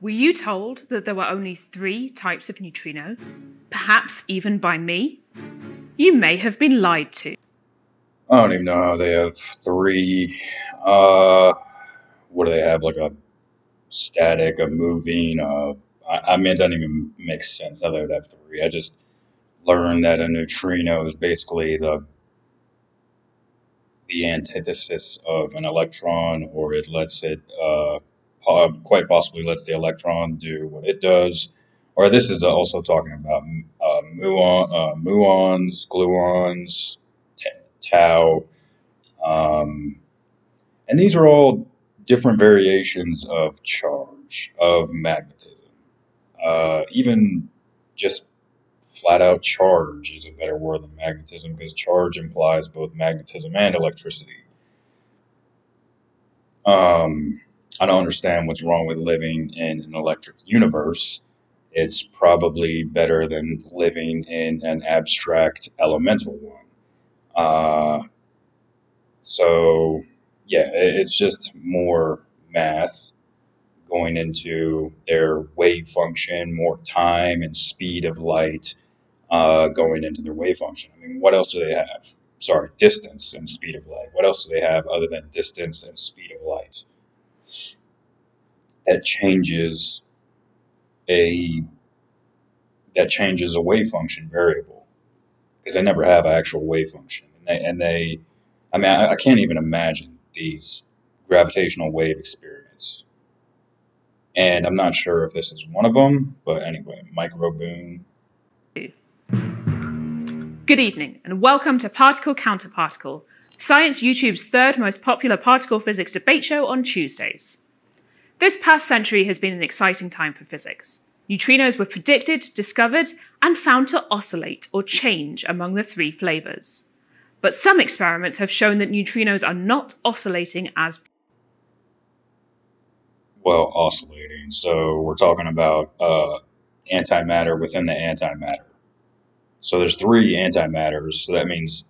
Were you told that there were only 3 types of neutrino? Perhaps even by me? You may have been lied to. I don't even know how they have 3. What do they have? Like a static, a moving. I mean, it doesn't even make sense how they would have 3. I just learned that a neutrino is basically the antithesis of an electron, or it lets it quite possibly lets the electron do what it does. Or this is also talking about muons, gluons, tau. And these are all different variations of charge, of magnetism. Even just flat out charge is a better word than magnetism, because charge implies both magnetism and electricity. I don't understand what's wrong with living in an electric universe. It's probably better than living in an abstract elemental one. So, yeah, it's just more math going into their wave function, more time and speed of light going into their wave function. I mean, what else do they have? Sorry, distance and speed of light. What else do they have other than distance and speed of light? That changes a wave function variable, because they never have an actual wave function, I mean, I can't even imagine these gravitational wave experiments, and I'm not sure if this is one of them, but anyway, Micro Boone. Good evening, and welcome to Particle Counterparticle, Science YouTube's 3rd most popular particle physics debate show on Tuesdays. This past century has been an exciting time for physics. Neutrinos were predicted, discovered, and found to oscillate or change among the 3 flavors. But some experiments have shown that neutrinos are not oscillating as well, oscillating. So we're talking about antimatter within the antimatter. So there's 3 antimatters. So that means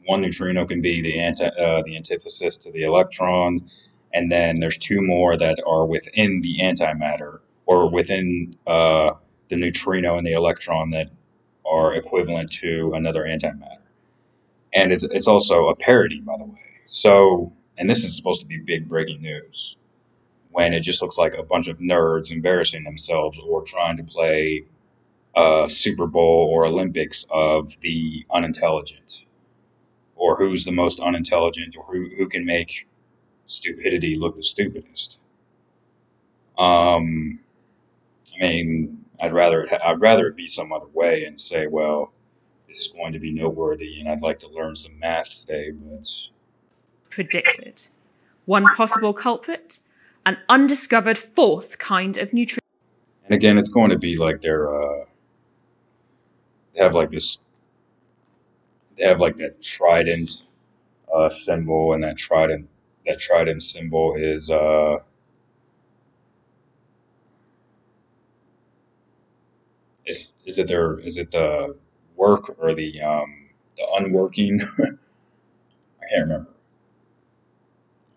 one neutrino can be the antithesis to the electron, and then there's 2 more that are within the antimatter, or within the neutrino and the electron, that are equivalent to another antimatter. And it's also a parity, by the way. So, and this is supposed to be big breaking news, when it just looks like a bunch of nerds embarrassing themselves or trying to play Super Bowl or Olympics of the unintelligent, or who's the most unintelligent, or who can make stupidity look the stupidest. I mean, I'd rather it be some other way and say, well, this is going to be noteworthy, and I'd like to learn some math today, but predicted. One possible culprit, an undiscovered 4th kind of neutrino. And again, it's going to be like they have like that trident symbol, and that trident symbol is is it the work or the unworking? I can't remember.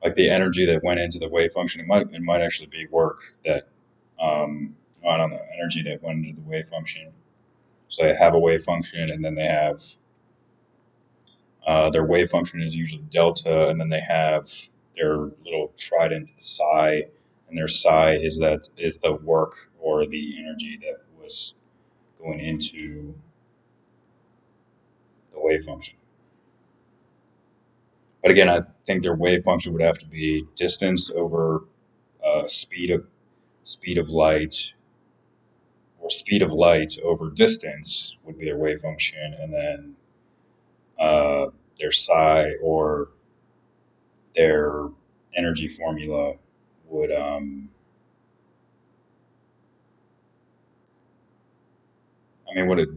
Like the energy that went into the wave function, it might actually be work that I don't know, energy that went into the wave function. So they have a wave function, and then they have their wave function is usually delta, and then they have their little trident psi, and their psi is the work or the energy that was going into the wave function. But again, I think their wave function would have to be distance over speed of light, or speed of light over distance would be their wave function, and then their psi, or their energy formula, would I mean, would it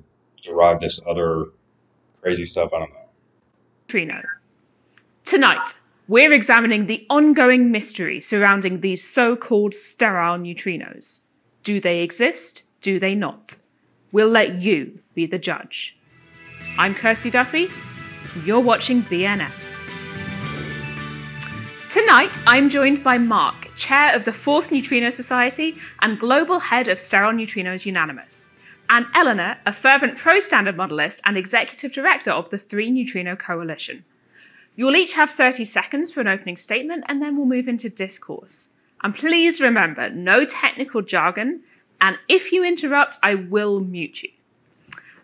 derive this other crazy stuff? I don't know. Neutrino. Tonight, we're examining the ongoing mystery surrounding these so-called sterile neutrinos. Do they exist? Do they not? We'll let you be the judge. I'm Kirsty Duffy, and you're watching BNF. Tonight, I'm joined by Mark, chair of the 4th Neutrino Society and global head of Sterile Neutrinos Unanimous, and Eleanor, a fervent pro-standard modelist and executive director of the 3 Neutrino Coalition. You'll each have 30 seconds for an opening statement, and then we'll move into discourse. And please remember, no technical jargon, and if you interrupt, I will mute you.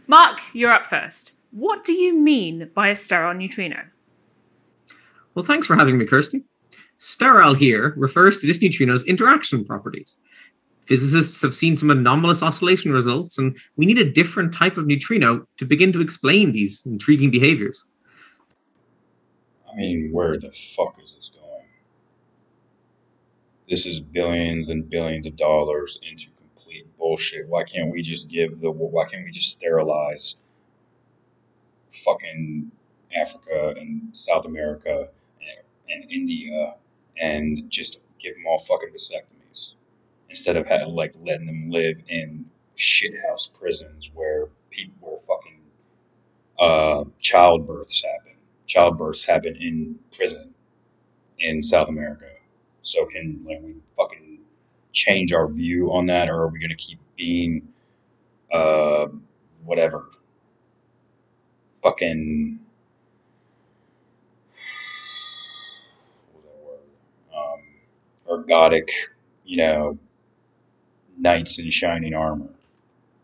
Mark, you're up first. What do you mean by a sterile neutrino? Well, thanks for having me, Kirsty. Sterile here refers to this neutrino's interaction properties. Physicists have seen some anomalous oscillation results, and we need a different type of neutrino to begin to explain these intriguing behaviors. I mean, where the fuck is this going? This is billions and billions of dollars into complete bullshit. Why can't we just sterilize fucking Africa and South America and India and just give them all fucking vasectomies instead of letting them live in shithouse prisons where childbirths happen in prison in South America. So can we fucking change our view on that, or are we gonna keep being whatever fucking what was that word? Ergodic, knights in shining armor.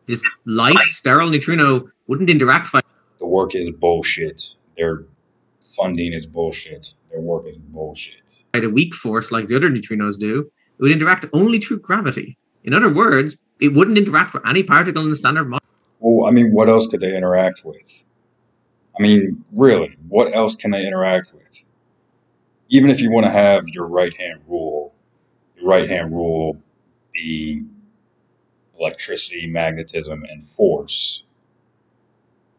This light sterile neutrino wouldn't interact. The work is bullshit. Their funding is bullshit. Their work is bullshit. At a weak force like the other neutrinos do, it would interact only through gravity. In other words, it wouldn't interact with any particle in the standard model. Well, I mean, what else could they interact with? I mean, really, what else can they interact with? Even if you want to have your right-hand rule be electricity, magnetism, and force,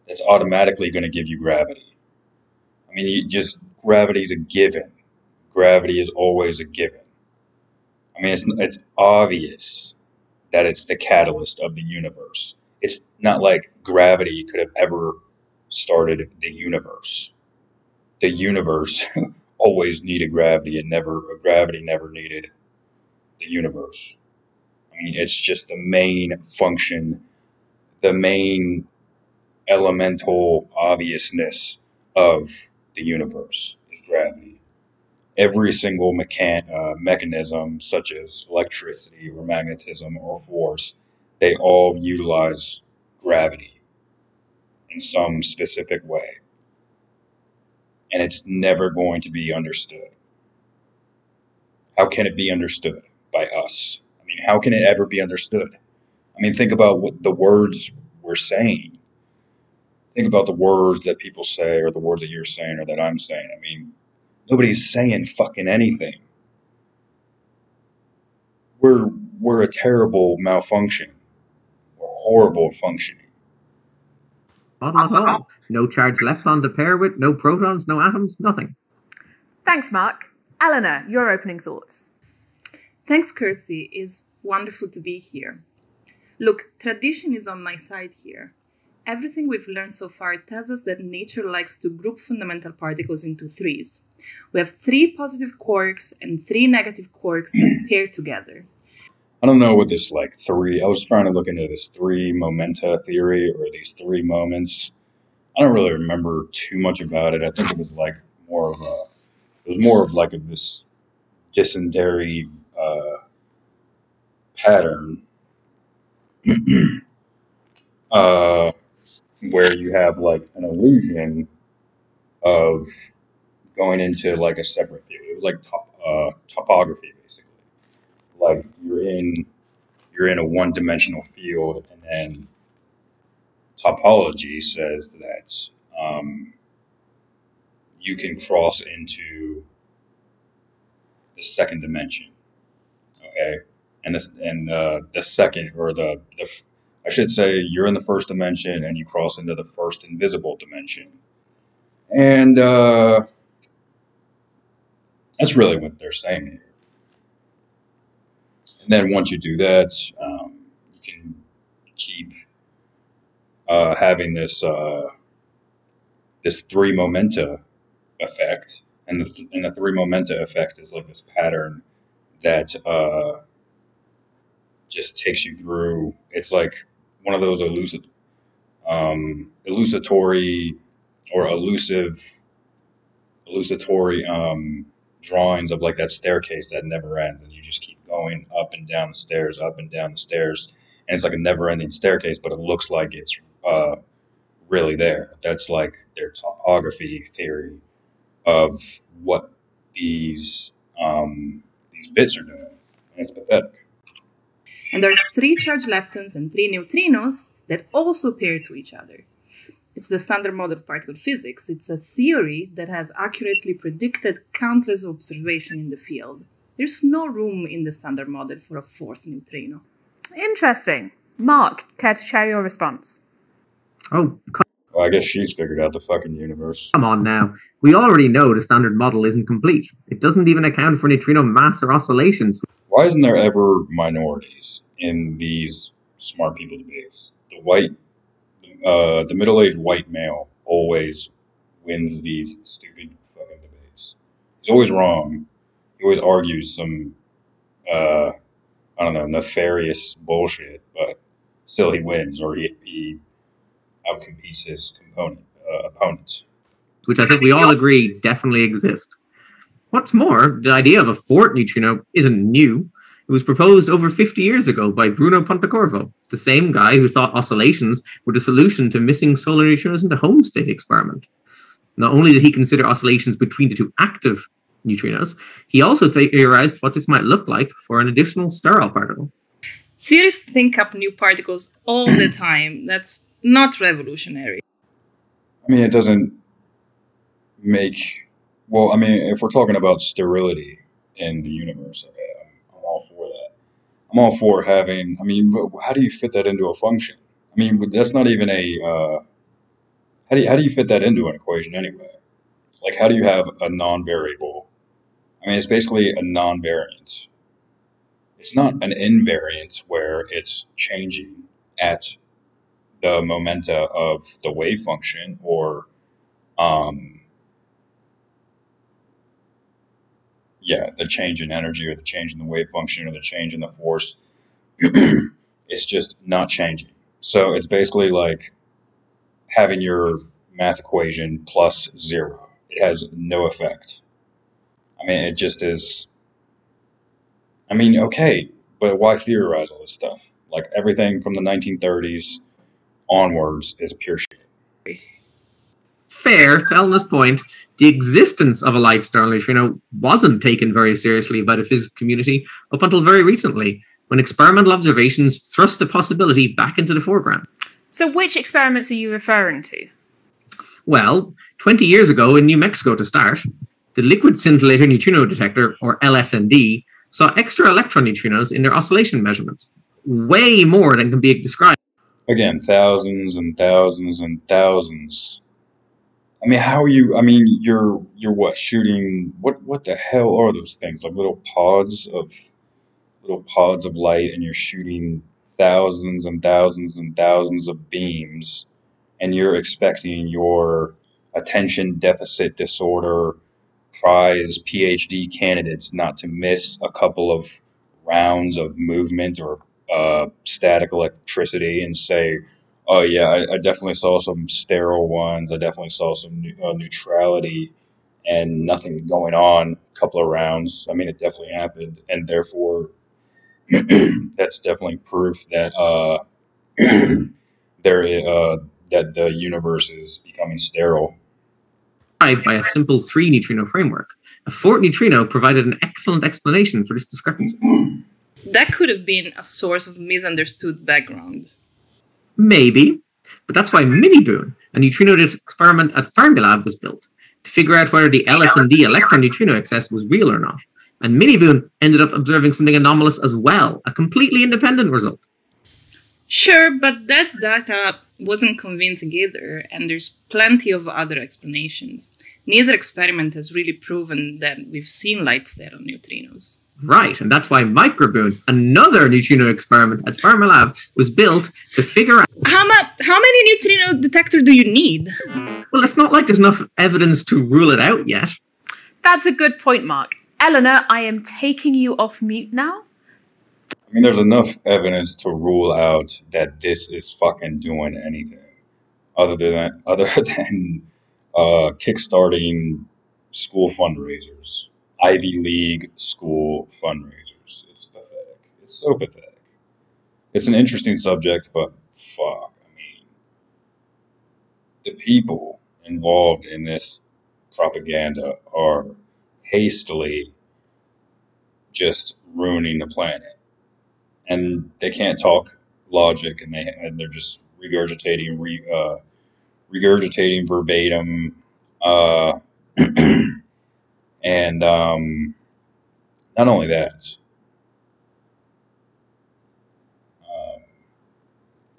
that's automatically going to give you gravity. I mean, gravity is a given. Gravity is always a given. I mean, it's obvious that it's the catalyst of the universe. It's not like gravity could have ever started the universe. The universe always needed gravity, gravity never needed the universe. I mean, it's just the main function, the main elemental obviousness of the universe is gravity. Every single mechanism, such as electricity or magnetism or force, they all utilize gravity in some specific way. And it's never going to be understood. How can it be understood by us? I mean, how can it ever be understood? I mean, think about what the words we're saying. Think about the words that people say, or the words that you're saying, or that I'm saying. I mean, nobody's saying fucking anything. We're a terrible malfunction. We're horrible at functioning. Not at all. No charged lepton to pair with, no protons, no atoms, nothing. Thanks, Mark. Eleanor, your opening thoughts. Thanks, Kirsty. It's wonderful to be here. Look, tradition is on my side here. Everything we've learned so far tells us that nature likes to group fundamental particles into threes. We have 3 positive quarks and 3 negative quarks that pair together. I don't know what this I was trying to look into this 3 momenta theory, or these 3 moments. I don't really remember too much about it. I think it was more of this dysentery pattern where you have an illusion of going into a separate field. It was like topography, basically. Like you're in a one-dimensional field, and then topology says that you can cross into the second dimension. Okay, and the second, or I should say, you're in the first dimension and you cross into the first invisible dimension, and that's really what they're saying here. And then once you do that, you can keep having this 3 momenta effect, and the 3 momenta effect is like this pattern that just takes you through. It's like one of those elucidatory or elucidatory drawings of like that staircase that never ends, and you just keep going up and down the stairs, up and down the stairs, and it's like a never-ending staircase, but it looks like it's really there. That's like their topography theory of what these bits are doing, and it's pathetic. And there are 3 charged leptons and 3 neutrinos that also pair to each other. It's the standard model of particle physics. It's a theory that has accurately predicted countless observations in the field. There's no room in the standard model for a 4th neutrino. Interesting. Mark, care to share your response? Oh, Well, I guess she's figured out the fucking universe. come on now. We already know the standard model isn't complete. It doesn't even account for neutrino mass or oscillations. Why isn't there ever minorities in these smart people debates? The middle-aged white male always wins these stupid fucking debates. He's always wrong. He always argues some, I don't know, nefarious bullshit, but still he wins, or he outcompetes his opponents. Which I think we all agree definitely exist. What's more, the idea of a 4th neutrino isn't new. It was proposed over 50 years ago by Bruno Pontecorvo, the same guy who thought oscillations were the solution to missing solar neutrinos in the home state experiment. Not only did he consider oscillations between the 2 active neutrinos, he also theorized what this might look like for an additional sterile particle. Theorists think up new particles all the time. That's not revolutionary. I mean, it doesn't make... Well, I mean, if we're talking about sterility in the universe, okay, I'm all for that. I'm all for having... I mean, but how do you fit that into a function? I mean, that's not even a... How do you fit that into an equation anyway? Like, how do you have a non-variable? I mean, it's basically a non-variance. It's not an invariance where it's changing at the momenta of the wave function or, the change in energy or the change in the wave function or the change in the force. It's just not changing. So it's basically like having your math equation plus 0. It has no effect. I mean, it just is. I mean, okay, but why theorize all this stuff? Like, everything from the 1930s onwards is pure shit. Fair, to Eleanor's point, the existence of a light sterile neutrino wasn't taken very seriously by the physics community up until very recently, when experimental observations thrust the possibility back into the foreground. So which experiments are you referring to? Well, 20 years ago in New Mexico to start, the liquid scintillator neutrino detector, or LSND, saw extra electron neutrinos in their oscillation measurements, way more than can be described. Again, thousands and thousands and thousands. I mean, how are you? I mean, you're what, shooting? What the hell are those things? Like little pods of light, and you're shooting thousands and thousands and thousands of beams, and you're expecting your attention deficit disorder prize PhD candidates not to miss a couple of rounds of movement or static electricity and say, oh yeah, I definitely saw some sterile ones, I definitely saw some neutrality and nothing going on a couple of rounds. I mean, it definitely happened, and therefore that's definitely proof that that the universe is becoming sterile. By a simple 3 neutrino framework. A 4th neutrino provided an excellent explanation for this discrepancy. That could have been a source of misunderstood background. Maybe, but that's why Boone, a neutrino experiment at Fermilab, was built, to figure out whether the LSND electron neutrino excess was real or not. And Boone ended up observing something anomalous as well, a completely independent result. Sure, but that data wasn't convincing either, and there's plenty of other explanations. Neither experiment has really proven that we've seen light sterile neutrinos. Right, and that's why Boone, another neutrino experiment at Fermilab, was built to figure out... How many neutrino detectors do you need? Well, it's not like there's enough evidence to rule it out yet. That's a good point, Mark. Eleanor, I am taking you off mute now. I mean, there's enough evidence to rule out that this is fucking doing anything other than kickstarting school fundraisers, Ivy League school fundraisers. It's pathetic. It's so pathetic. It's an interesting subject, but fuck. I mean, the people involved in this propaganda are hastily just ruining the planet. And they can't talk logic, and they're just regurgitating verbatim, and not only that,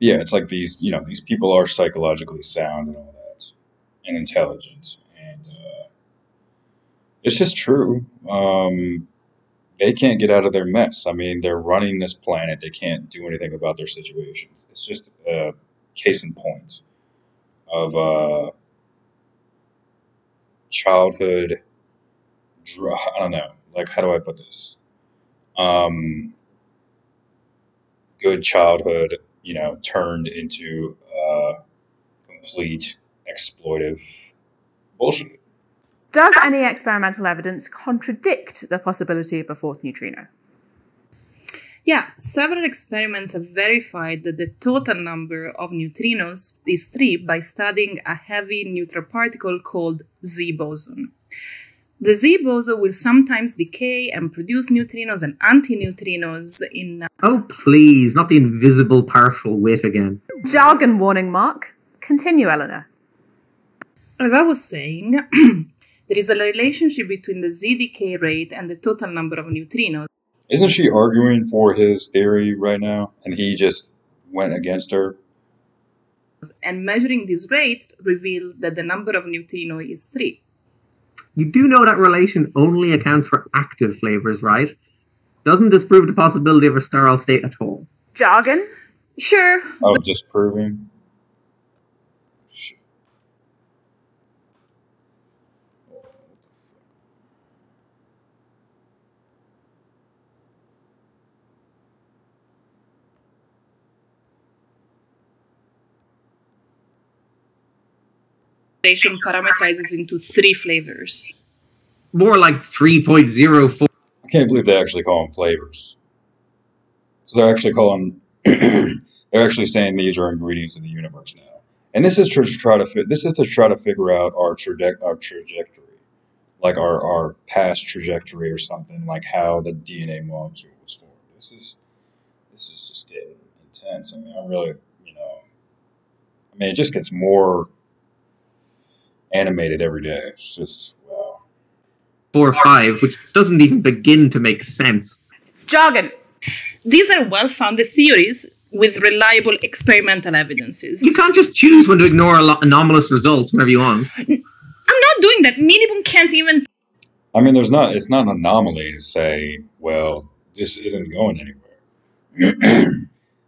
yeah, it's like these people are psychologically sound and all that, and intelligent, and it's just true. They can't get out of their mess. I mean, they're running this planet. They can't do anything about their situations. It's just a case in point of childhood. I don't know. Like, how do I put this? Good childhood, turned into complete exploitive bullshit. Does any experimental evidence contradict the possibility of a fourth neutrino? Yeah, several experiments have verified that the total number of neutrinos is 3 by studying a heavy neutral particle called Z boson. The Z boson will sometimes decay and produce neutrinos and antineutrinos in... Oh, please, not the invisible partial wit again. Jargon warning mark. Continue, Eleanor. As I was saying, there is a relationship between the Z decay rate and the total number of neutrinos. Isn't she arguing for his theory right now? And he just went against her? And measuring this rate revealed that the number of neutrino is 3. You do know that relation only accounts for active flavors, right? Doesn't disprove the possibility of a sterile state at all. Jargon? Sure. Oh, disproving? Relation parameterizes into 3 flavors. More like 3.04. I can't believe they actually call them flavors. So they're actually calling, they're actually saying these are ingredients of the universe now. And this is to try to figure out our trajectory, like our past trajectory or something, like how the DNA molecule was formed. This is just getting intense. I mean, it just gets more animated every day. It's just, wow. 4 or 5, which doesn't even begin to make sense. Jargon. These are well-founded theories with reliable experimental evidences. You can't just choose when to ignore anomalous results whenever you want. I'm not doing that. Minimum can't even... I mean, it's not an anomaly to say, well, this isn't going anywhere.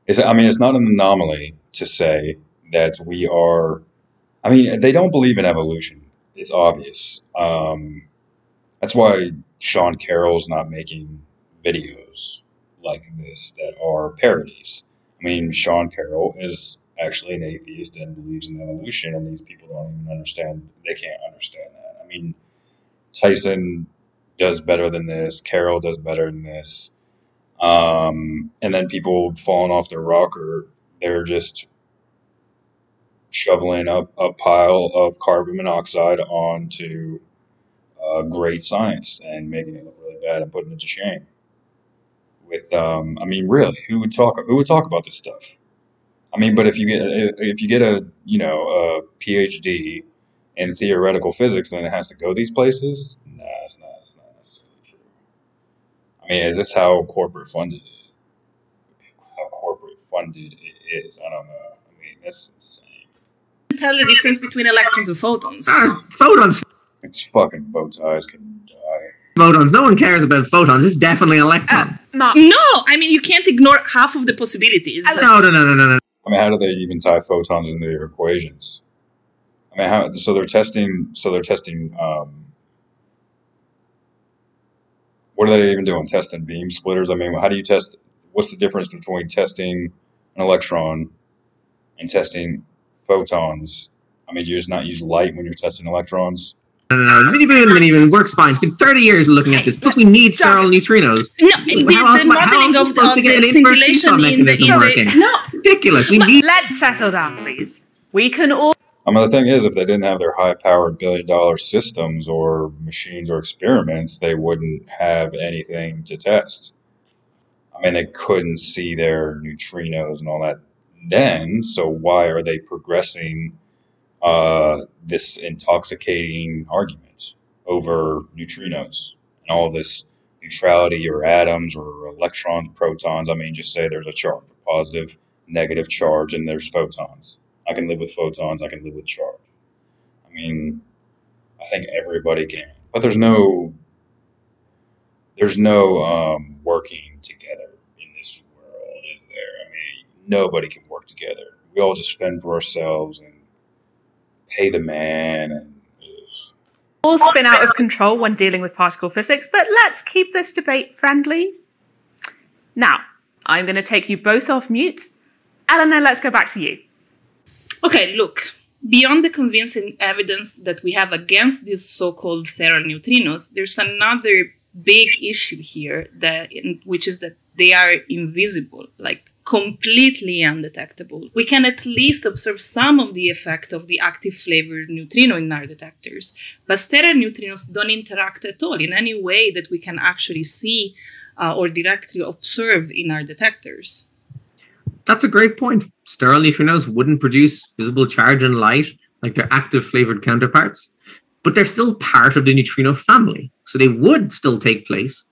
It's not an anomaly to say that we are... I mean, they don't believe in evolution. It's obvious. That's why Sean Carroll's not making videos like this that are parodies. I mean, Sean Carroll is actually an atheist and believes in evolution, and these people don't even understand. They can't understand that. I mean, Tyson does better than this. Carroll does better than this. And then people falling off their rocker, they're just shoveling up a pile of carbon monoxide onto great science and making it look really bad and putting it to shame. With really, who would talk about this stuff? I mean, but if you get a PhD in theoretical physics, then it has to go these places. Nah, it's not necessarily true. I mean, is this how corporate funded it is? I don't know. I mean, that's insane. Tell the difference between electrons and photons. Photons. It's fucking bow ties can die. Photons. No one cares about photons. This is definitely an electron. Mark. No, I mean, you can't ignore half of the possibilities. No. I mean, how do they even tie photons into their equations? I mean, so they're testing what are they even doing? Testing beam splitters? I mean, how do you test? What's the difference between testing an electron and testing photons? I mean, do you just not use light when you're testing electrons? No. Mini-Boone works fine. It's been 30 years looking at this. Plus, we need sterile neutrinos. No, the modeling of the scintillation in the no. Ridiculous. We need. Let's settle down, please. We can all. I mean, the thing is, if they didn't have their high-powered billion-dollar systems or machines or experiments, they wouldn't have anything to test. I mean, they couldn't see their neutrinos and all that then, so why are they progressing this intoxicating argument over neutrinos and all this neutrality or atoms or electrons, protons? I mean, just say there's a charge, a positive, negative charge, and there's photons. I can live with photons. I can live with charge. I mean, I think everybody can, but there's no working together in this world, is there? I mean, nobody can work together. We all just fend for ourselves and pay the man. And all spin out of control when dealing with particle physics, but let's keep this debate friendly. Now, I'm going to take you both off mute. Eleanor, let's go back to you. Okay, look, beyond the convincing evidence that we have against these so-called sterile neutrinos, there's another big issue here, which is that they are invisible, like completely undetectable. We can at least observe some of the effect of the active flavored neutrino in our detectors, but sterile neutrinos don't interact at all in any way that we can actually see or directly observe in our detectors. That's a great point. Sterile neutrinos wouldn't produce visible charge and light like their active flavored counterparts, but they're still part of the neutrino family, so they would still take place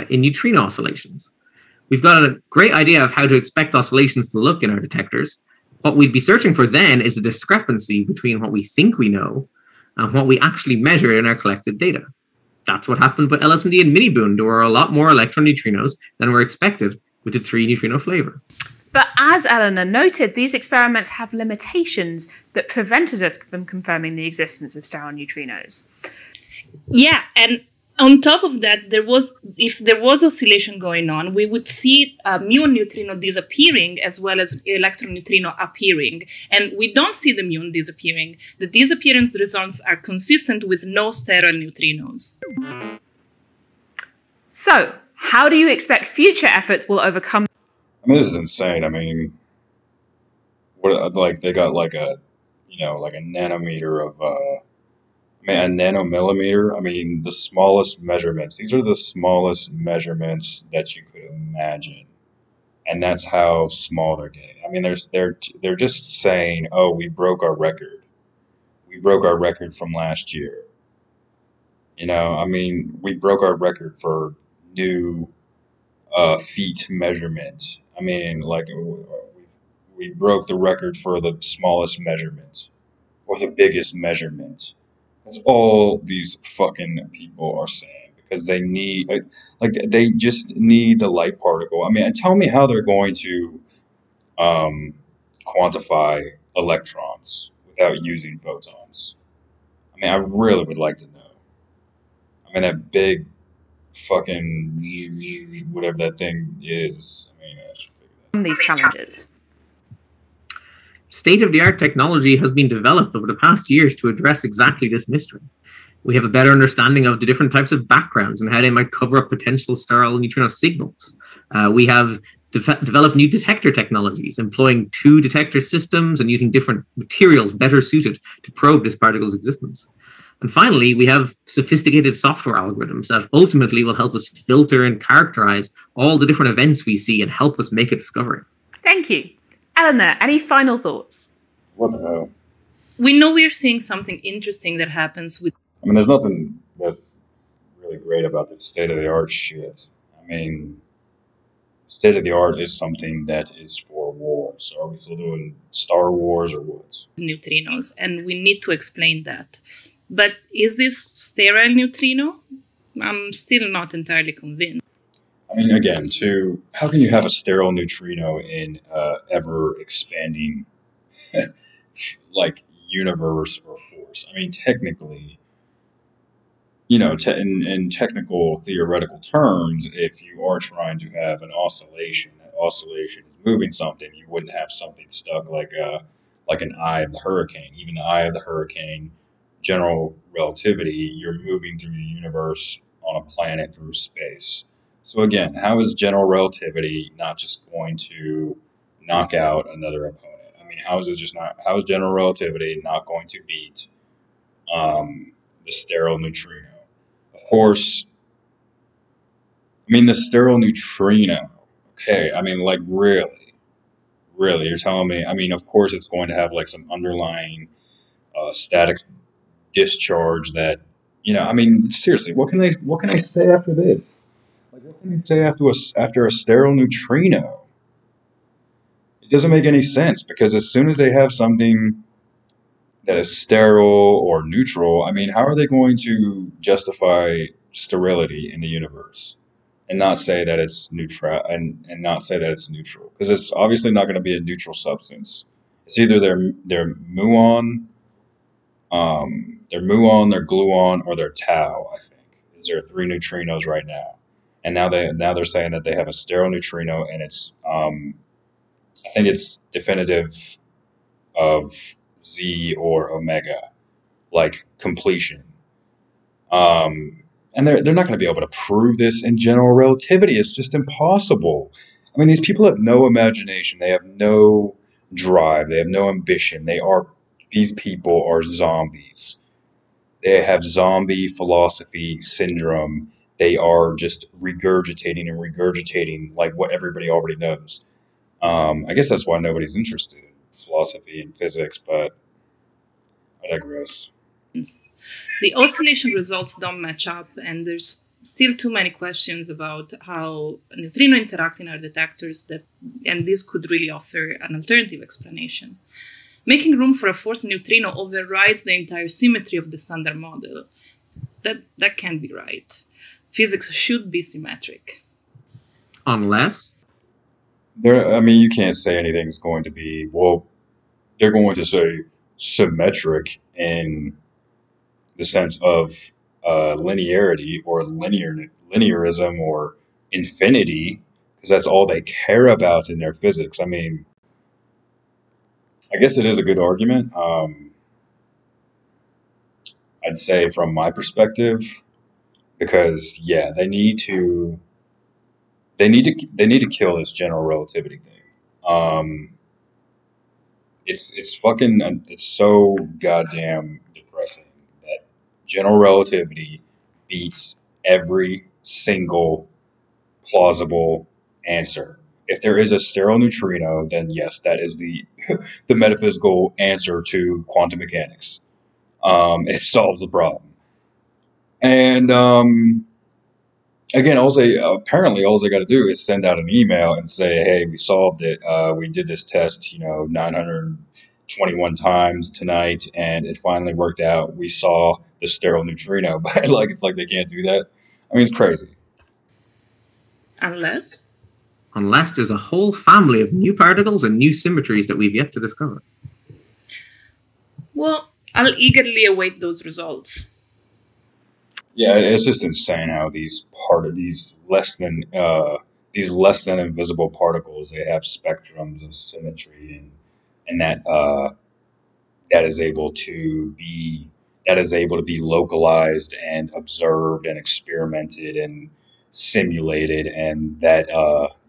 in neutrino oscillations. We've got a great idea of how to expect oscillations to look in our detectors. What we'd be searching for then is a discrepancy between what we think we know and what we actually measure in our collected data. That's what happened with LSD and Mini-Boone. There were a lot more electron neutrinos than were expected with the 3 neutrino flavor. But as Eleanor noted, these experiments have limitations that prevented us from confirming the existence of sterile neutrinos. Yeah, and on top of that, if there was oscillation going on, we would see muon neutrino disappearing as well as electron neutrino appearing. And we don't see the muon disappearing. The disappearance results are consistent with no sterile neutrinos. So, how do you expect future efforts will overcome? I mean, this is insane. I mean, they got like a nanometer of, a nanomillimeter. I mean, the smallest measurements. These are the smallest measurements that you could imagine, and that's how small they're getting. I mean, they're just saying, "Oh, we broke our record. We broke our record from last year." I mean, we broke our record for new feet measurement. I mean, like we broke the record for the smallest measurement or the biggest measurement. That's all these fucking people are saying because they need, they just need the light particle. I mean, and tell me how they're going to quantify electrons without using photons. I mean, I really would like to know. I mean, that big fucking whatever that thing is. I mean, I should figure that out. These challenges. State-of-the-art technology has been developed over the past years to address exactly this mystery. We have a better understanding of the different types of backgrounds and how they might cover up potential sterile neutrino signals. We have developed new detector technologies, employing 2 detector systems and using different materials better suited to probe this particle's existence. And finally, we have sophisticated software algorithms that ultimately will help us filter and characterize all the different events we see and help us make a discovery. Thank you. Eleanor, any final thoughts? What the hell? We know we're seeing something interesting that happens with... I mean, there's nothing that's really great about this state-of-the-art shit. I mean, state-of-the-art is something that is for war. So are we still doing Star Wars or what? Neutrinos, and we need to explain that. But is this sterile neutrino? I'm still not entirely convinced. I mean, again, how can you have a sterile neutrino in ever-expanding, universe or force? I mean, technically, in technical theoretical terms, if you are trying to have an oscillation, that oscillation is moving something. You wouldn't have something stuck like an eye of the hurricane. Even the eye of the hurricane, general relativity, you're moving through the universe on a planet through space. So again, how is general relativity not just going to knock out another opponent? I mean, how is it just not? How is general relativity not going to beat the sterile neutrino? Of course, I mean the sterile neutrino. Okay, I mean like really, you're telling me? I mean, of course, it's going to have like some underlying static discharge that I mean, seriously, what can I say after this? Like, what can I say after a sterile neutrino? It doesn't make any sense because as soon as they have something that is sterile or neutral, I mean, how are they going to justify sterility in the universe and not say that it's neutral and not say that it's neutral? Because it's obviously not going to be a neutral substance. It's either their muon, their muon, their gluon, or their tau. I think is there three neutrinos right now, and now they're saying that they have a sterile neutrino, and it's I think it's definitive of Z or omega, like completion. And they're not going to be able to prove this in general relativity. It's just impossible. I mean, these people have no imagination. They have no drive. They have no ambition. These people are zombies. They have zombie philosophy syndrome. They are just regurgitating and regurgitating like what everybody already knows. I guess that's why nobody's interested in philosophy and physics, but I digress. The oscillation results don't match up, and there's still too many questions about how neutrino interact in our detectors and this could really offer an alternative explanation. Making room for a fourth neutrino overrides the entire symmetry of the standard model. That can't be right. Physics should be symmetric. Unless? I mean, you can't say anything's going to be, well, they're going to say symmetric in the sense of linearity or linearism or infinity, because that's all they care about in their physics. I mean, I guess it is a good argument. I'd say from my perspective, because yeah, they need to kill this general relativity thing. Um, it's so goddamn depressing that general relativity beats every single plausible answer. If there is a sterile neutrino, then yes, that is the the metaphysical answer to quantum mechanics. It solves the problem. And again, all they got to do is send out an email and say, "Hey, we solved it. We did this test, 921 times tonight, and it finally worked out. We saw the sterile neutrino." But like, it's like they can't do that. I mean, it's crazy. Unless? Unless there's a whole family of new particles and new symmetries that we've yet to discover. Well, I'll eagerly await those results. Yeah, it's just insane how these less than invisible particles, they have spectrums of symmetry, and that is able to be localized and observed and experimented and simulated, and that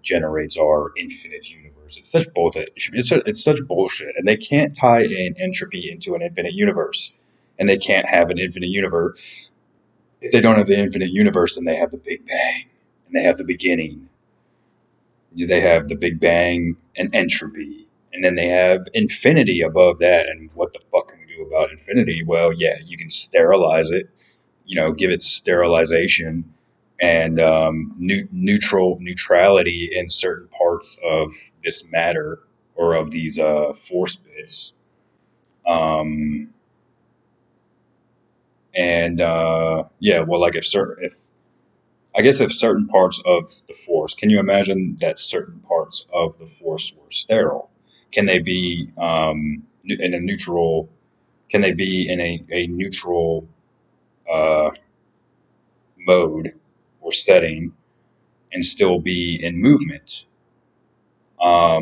generates our infinite universe. It's such bullshit. It's such bullshit, and they can't tie in entropy into an infinite universe, and they can't have an infinite universe. If they don't have the infinite universe, then they have the Big Bang, and they have the beginning. They have the Big Bang and entropy, and then they have infinity above that. And what the fuck can we do about infinity? Well, yeah, you can sterilize it, give it sterilization and neutrality in certain parts of this matter or of these force bits. Um, and yeah, well, like if I guess if certain parts of the force, can you imagine that certain parts of the force were sterile? Can they be in a neutral? Can they be in a neutral? Uh, mode or setting and still be in movement. I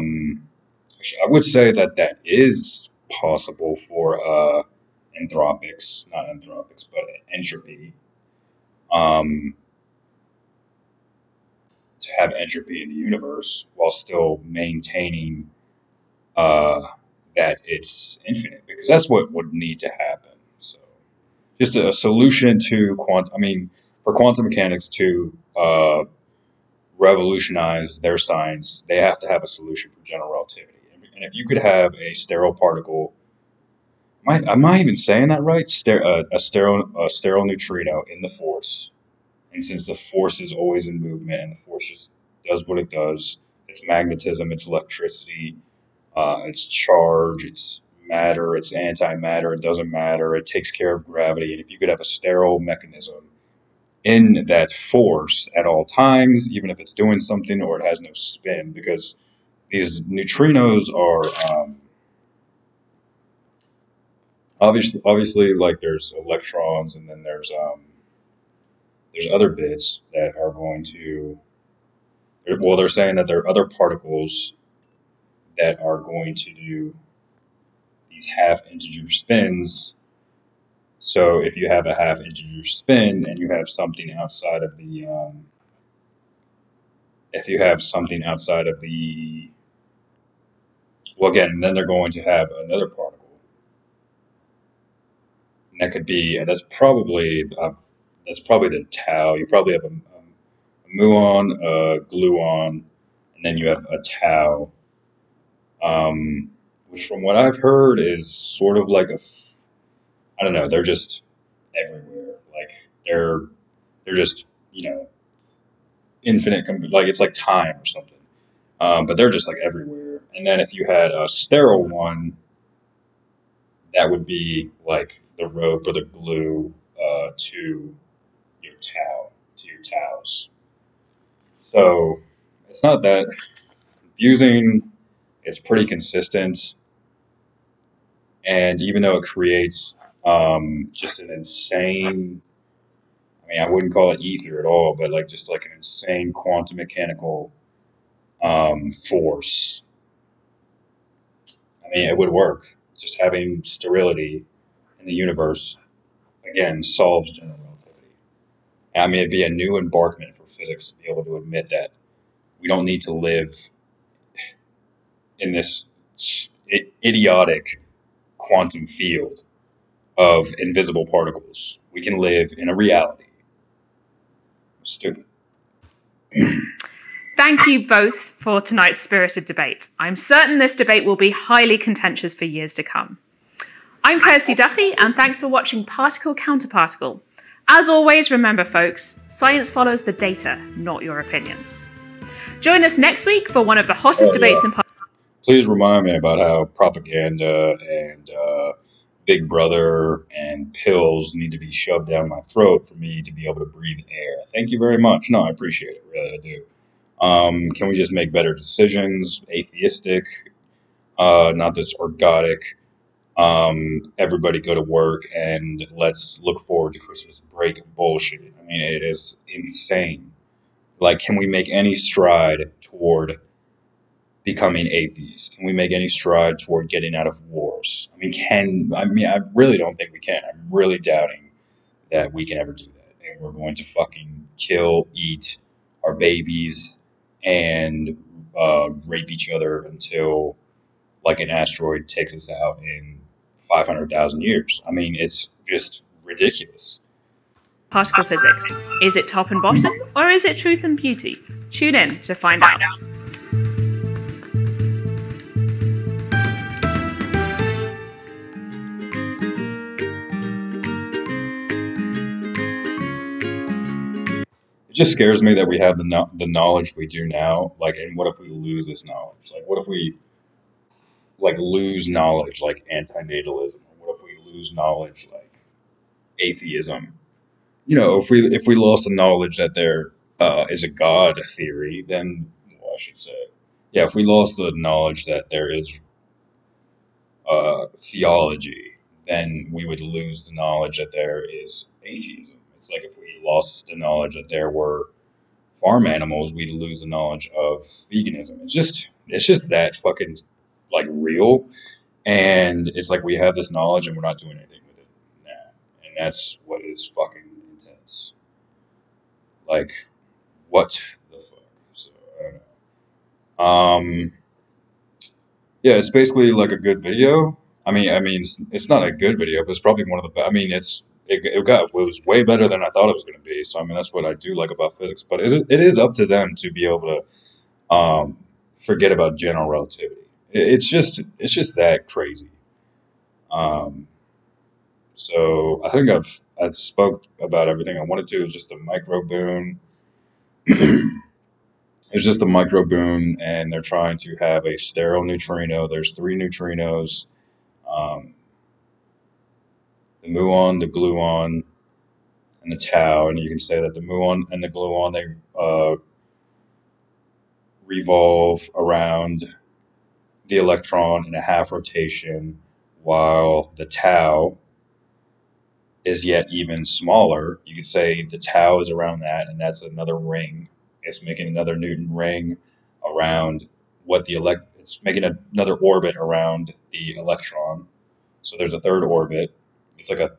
would say that that is possible for anthropics, not anthropics, but entropy. Um, to have entropy in the universe while still maintaining uh, that it's infinite, because that's what would need to happen. So, just a solution to quantum. I mean, for quantum mechanics to revolutionize their science, they have to have a solution for general relativity. And if you could have a sterile particle, am I even saying that right? A sterile neutrino in the force, and since the force is always in movement and the force just does what it does, it's magnetism, it's electricity, it's charge, it's matter, it's antimatter, it doesn't matter, it takes care of gravity. And if you could have a sterile mechanism in that force at all times, even if it's doing something or it has no spin, because these neutrinos are obviously like there's electrons, and then there's other bits that are going to, well, they're saying that there are other particles that are going to do these half integer spins. So if you have a half integer spin and you have something outside of the if you have something outside of the, well, again, then they're going to have another particle. And that could be, that's probably the tau. You probably have a muon, a gluon, and then you have a tau, which from what I've heard is sort of like I don't know, they're just everywhere. Like they're just, infinite, like it's like time or something. But they're just like everywhere. And then if you had a sterile one, that would be like the rope or the glue to your taus. So it's not that confusing. It's pretty consistent. And even though it creates just an insane, I mean, I wouldn't call it ether at all, but like just like an insane quantum mechanical force. I mean, it would work. Just having sterility in the universe, again, solves general relativity. I mean, it'd be a new embarkment for physics to be able to admit that we don't need to live in this idiotic quantum field of invisible particles. We can live in a reality. Stupid. Thank you both for tonight's spirited debate. I'm certain this debate will be highly contentious for years to come. I'm Kirsty Duffy, and thanks for watching Particle Counterparticle. As always, remember folks, science follows the data, not your opinions. Join us next week for one of the hottest debates in Please remind me about how propaganda and Big Brother and pills need to be shoved down my throat for me to be able to breathe air. Thank you very much. No, I appreciate it. Really, I do. Can we just make better decisions? Atheistic, not this ergodic. Everybody go to work and let's look forward to Christmas break bullshit. I mean, it is insane. Like, can we make any stride toward becoming atheists? Can we make any stride toward getting out of wars? I really don't think we can. I'm really doubting that we can ever do that. And we're going to fucking kill, eat our babies, and rape each other until, like, an asteroid takes us out in 500,000 years. I mean, it's just ridiculous. particle physics. Is it top and bottom, or is it truth and beauty? Tune in to find out. It just scares me that we have the knowledge we do now. Like, and what if we lose this knowledge? Like, what if we lose knowledge like antinatalism? What if we lose knowledge like atheism? If we lost the knowledge that there is a God theory, then, well, I should say, yeah, if we lost the knowledge that there is theology, then we would lose the knowledge that there is atheism. It's like if we lost the knowledge that there were farm animals, we'd lose the knowledge of veganism. It's just that fucking like real, and it's like we have this knowledge and we're not doing anything with it now, and that's what is fucking intense. Like, what the fuck? So I don't know. Yeah, it's basically like a good video. I mean, it's not a good video, but it's probably one of the best. I mean, it was way better than I thought it was going to be. So I mean, that's what I do like about physics. But it is up to them to be able to forget about general relativity. It's just that crazy. Um, so I think I've spoke about everything I wanted to. It was just a micro boon. It's just a micro boon, and they're trying to have a sterile neutrino. There's three neutrinos: um, the muon, the gluon, and the tau. And you can say that the muon and the gluon they revolve around the electron in a half rotation, while the tau is yet even smaller. You could say the tau is around that, and that's another ring. It's making another Newton ring around it's making another orbit around the electron. So there's a third orbit. It's like a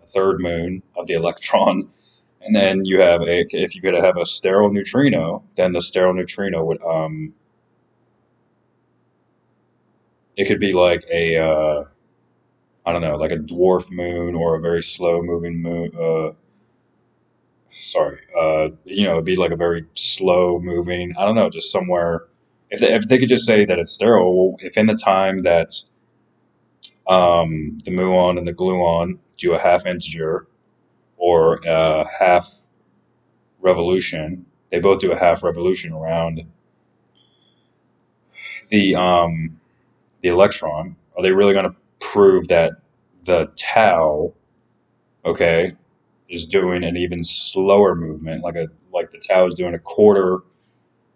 third moon of the electron. And then you have if you could have a sterile neutrino, then the sterile neutrino would it could be like a I don't know, like a dwarf moon or a very slow moving moon. Sorry, it'd be like a very slow moving. I don't know, just somewhere. If they could just say that it's sterile, well, if in the time that the muon and the gluon do a half integer or a half revolution, they both do a half revolution around the electron. Are they really going to prove that the tau, okay, is doing an even slower movement, like the tau is doing a quarter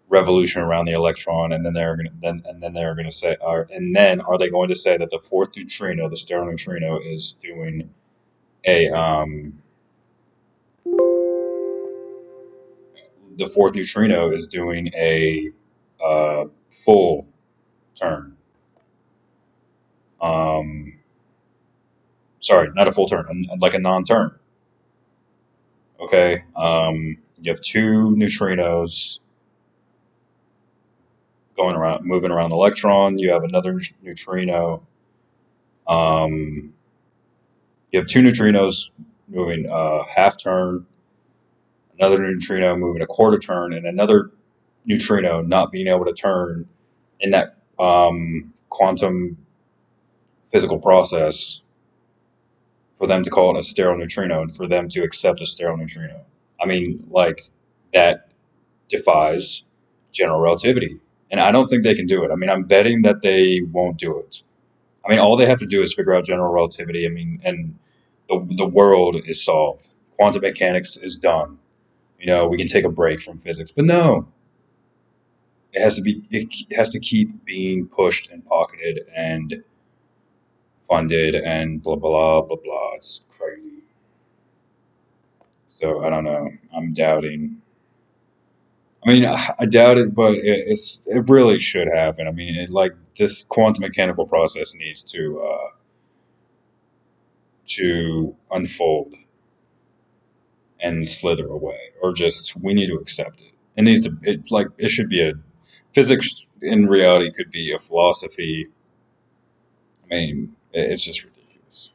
revolution around the electron, and then they're going to say, and then are they going to say that the fourth neutrino, the sterile neutrino, is doing a the fourth neutrino is doing a full turn? Um, Sorry, not a full turn, like a non-turn. Okay, you have two neutrinos going around, moving around the electron. You have another neutrino. Um, you have two neutrinos moving half turn, another neutrino moving a quarter turn, and another neutrino not being able to turn in that quantum physical process for them to call it a sterile neutrino and for them to accept a sterile neutrino. I mean, like, that defies general relativity. And I don't think they can do it. I mean, I'm betting that they won't do it. I mean, all they have to do is figure out general relativity. I mean, and the world is solved. Quantum mechanics is done. We can take a break from physics. But no, it has to keep being pushed and pocketed and funded and blah blah blah blah. It's crazy. So I don't know. I'm doubting. I mean, I doubt it, but it really should happen. I mean, like, this quantum mechanical process needs to unfold and slither away, or just we need to accept it. It needs to. It should be a physics in reality could be a philosophy. I mean, it's just ridiculous.